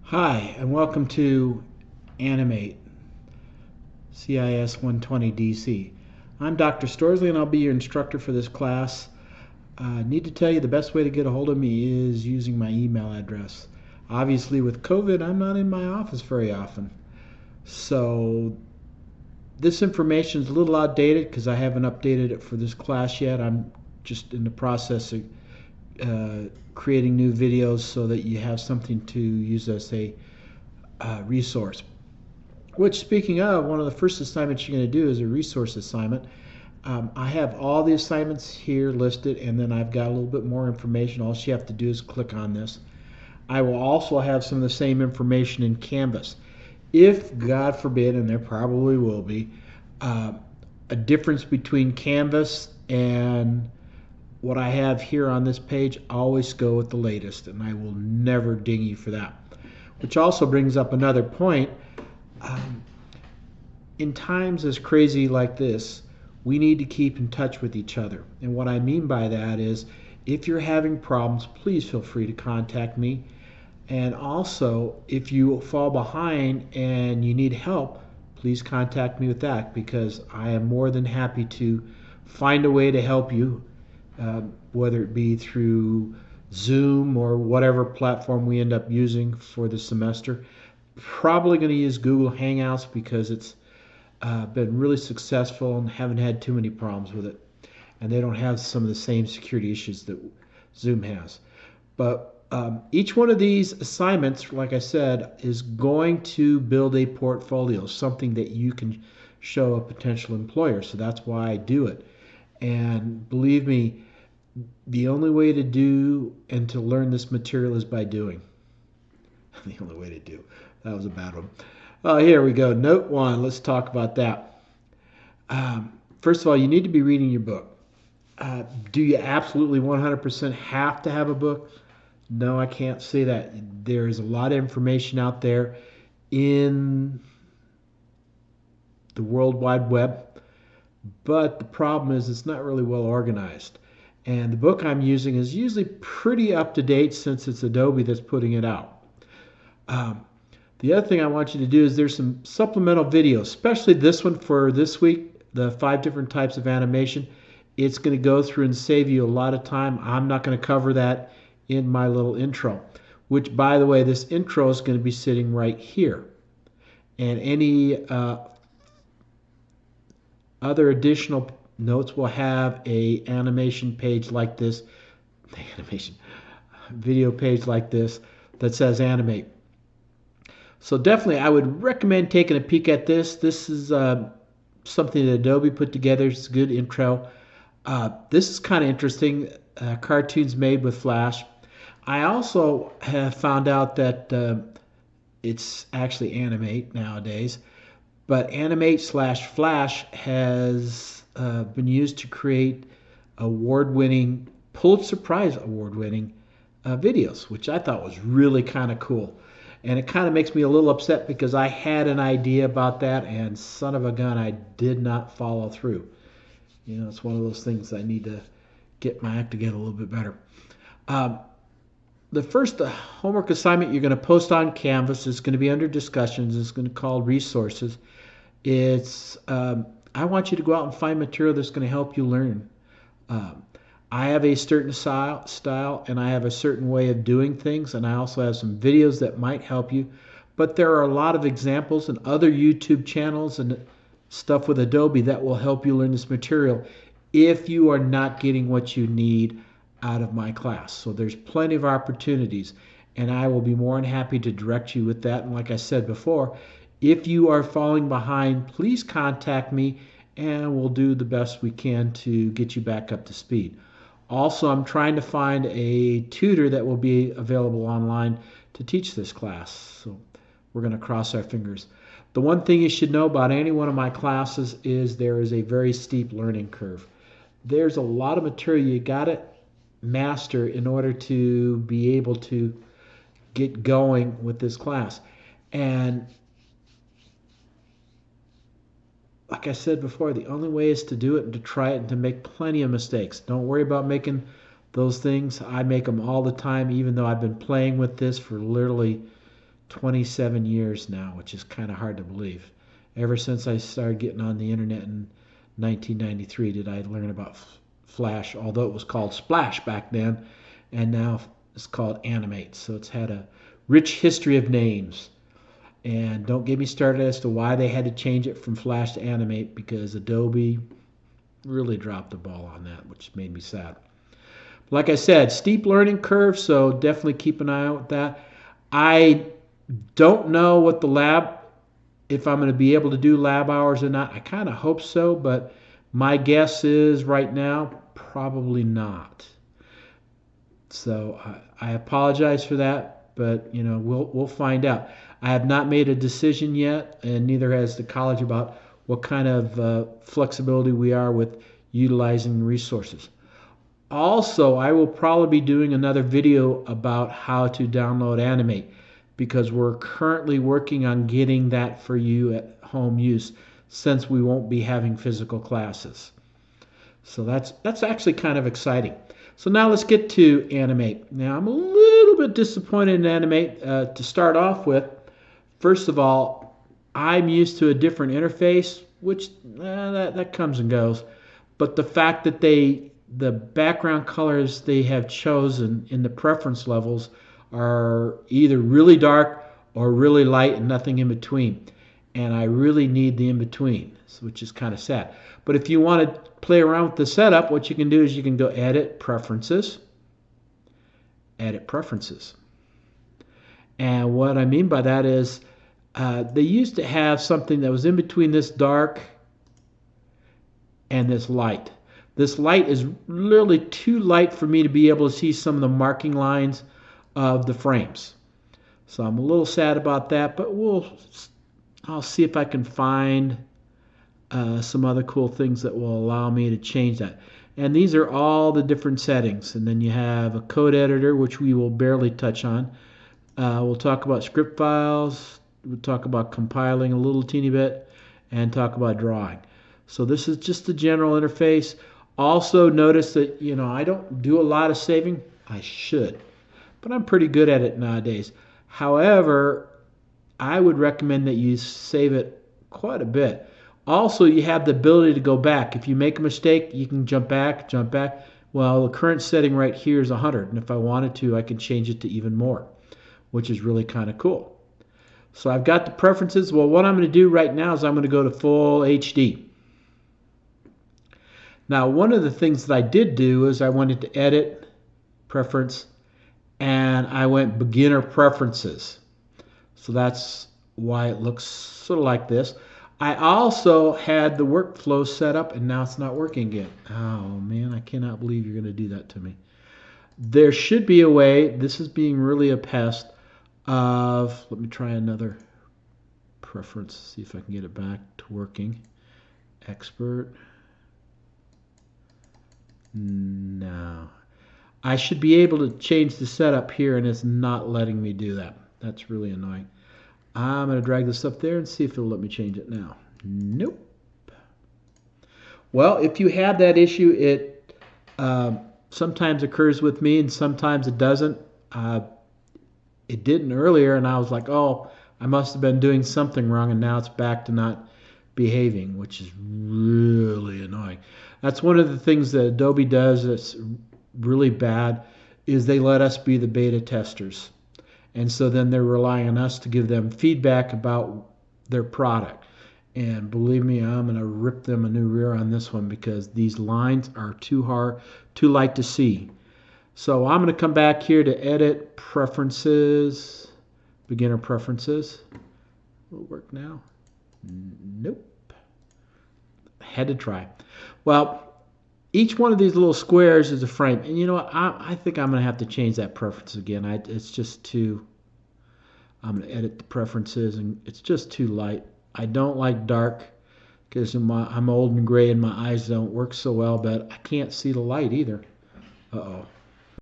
Hi, and welcome to Animate CIS120DC. I'm Dr. Storsley, and I'll be your instructor for this class. I need to tell you the best way to get a hold of me is using my email address. Obviously, with COVID, I'm not in my office very often. So this information is a little outdated because I haven't updated it for this class yet. I'm just in the process of creating new videos so that you have something to use as a resource. Which, speaking of, one of the first assignments you're going to do is a resource assignment. I have all the assignments here listed, and then I've got a little bit more information. All you have to do is click on this. I will also have some of the same information in Canvas. If, God forbid, and there probably will be, a difference between Canvas and what I have here on this page, always go with the latest, and I will never ding you for that. Which also brings up another point. In times as crazy like this, we need to keep in touch with each other. And what I mean by that is, if you're having problems, please feel free to contact me. And also, if you fall behind and you need help, please contact me with that, because I am more than happy to find a way to help you, whether it be through Zoom or whatever platform we end up using for the semester. Probably going to use Google Hangouts because it's been really successful and haven't had too many problems with it. And they don't have some of the same security issues that Zoom has. But each one of these assignments, like I said, is going to build a portfolio, something that you can show a potential employer. So that's why I do it. And believe me, the only way to do and to learn this material is by doing. The only way to do. That was a bad one. Oh, here we go. Note 1. Let's talk about that. First of all, you need to be reading your book. Do you absolutely 100% have to have a book? No, I can't say that. There's a lot of information out there in the World Wide Web, but the problem is it's not really well organized. And the book I'm using is usually pretty up to date since it's Adobe that's putting it out. The other thing I want you to do is there's some supplemental videos, especially this one for this week, the 5 different types of animation. It's going to go through and save you a lot of time. I'm not going to cover that in my little intro, which, by the way, this intro is going to be sitting right here. And any other additional notes will have a animation page like this, video page like this that says animate. So definitely I would recommend taking a peek at this. This is something that Adobe put together. It's a good intro. This is kind of interesting. Cartoons made with Flash. I also have found out that it's actually Animate nowadays. But Animate/Flash has been used to create award-winning, Pulitzer Prize award-winning videos, which I thought was really kind of cool. And it kind of makes me a little upset because I had an idea about that, and son of a gun, I did not follow through. You know, it's one of those things I need to get my act together a little bit better. The first homework assignment you're going to post on Canvas is going to be under discussions. It's going to be called resources. It's I want you to go out and find material that's going to help you learn. I have a certain style and I have a certain way of doing things, and I also have some videos that might help you. But there are a lot of examples and other YouTube channels and stuff with Adobe that will help you learn this material if you are not getting what you need out of my class. So there's plenty of opportunities, and I will be more than happy to direct you with that. And like I said before, if you are falling behind, please contact me and we'll do the best we can to get you back up to speed. Also, I'm trying to find a tutor that will be available online to teach this class. So we're going to cross our fingers. The one thing you should know about any one of my classes is there is a very steep learning curve. There's a lot of material you got to master in order to be able to get going with this class. And like I said before, the only way is to do it and to try it and to make plenty of mistakes. Don't worry about making those things. I make them all the time, even though I've been playing with this for literally 27 years now, which is kind of hard to believe. Ever since I started getting on the internet in 1993 did I learn about Flash, although it was called Splash back then, and now it's called Animate. So it's had a rich history of names. And don't get me started as to why they had to change it from Flash to Animate, because Adobe really dropped the ball on that, which made me sad. Like I said, steep learning curve, so definitely keep an eye out with that. I don't know what the lab, if I'm going to be able to do lab hours or not. I kind of hope so, but my guess is right now, probably not. So I apologize for that, but you know, we'll find out. I have not made a decision yet, and neither has the college, about what kind of flexibility we are with utilizing resources. Also, I will probably be doing another video about how to download Animate, because we're currently working on getting that for you at home use, since we won't be having physical classes. So that's actually kind of exciting. So now let's get to Animate. Now I'm a little bit disappointed in Animate to start off with. First of all, I'm used to a different interface, which that comes and goes. But the fact that the background colors they have chosen in the preference levels are either really dark or really light and nothing in between. And I really need the in between, which is kind of sad. But if you want to play around with the setup, what you can do is you can go Edit Preferences, Edit Preferences. And what I mean by that is they used to have something that was in between this dark and this light. This light is literally too light for me to be able to see some of the marking lines of the frames. So I'm a little sad about that, but I'll see if I can find some other cool things that will allow me to change that. And these are all the different settings. And then you have a code editor, which we will barely touch on. We'll talk about script files. We'll talk about compiling a little teeny bit, and talk about drawing. So this is just the general interface. Also notice that, you know, I don't do a lot of saving. I should, but I'm pretty good at it nowadays. However, I would recommend that you save it quite a bit. Also, you have the ability to go back. If you make a mistake, you can jump back, jump back. Well, the current setting right here is 100, and if I wanted to, I can change it to even more, which is really kind of cool. So I've got the preferences. Well, what I'm going to do right now is I'm going to go to full HD. Now, one of the things that I did do is I went to Edit, Preference, and I went Beginner Preferences. So that's why it looks sort of like this. I also had the workflow set up, and now it's not working again. Oh man, I cannot believe you're going to do that to me. There should be a way, this is being really a pest, of, let me try another preference, see if I can get it back to working. Expert. No. I should be able to change the setup here, and it's not letting me do that. That's really annoying. I'm going to drag this up there and see if it'll let me change it now. Nope. Well, if you have that issue, it sometimes occurs with me and sometimes it doesn't. It didn't earlier, and I was like, oh, I must have been doing something wrong, and now it's back to not behaving, which is really annoying. That's one of the things that Adobe does that's really bad, is they let us be the beta testers. And so then they're relying on us to give them feedback about their product. And believe me, I'm going to rip them a new rear on this one, because these lines are too hard, too light to see. So I'm going to come back here to Edit Preferences, Beginner Preferences. Will it work now? Nope. Had to try. Well, each one of these little squares is a frame. And you know what? I think I'm going to have to change that preference again. It's just too... I'm going to edit the preferences, and it's just too light. I don't like dark, because I'm old and gray and my eyes don't work so well, but I can't see the light either. Uh-oh.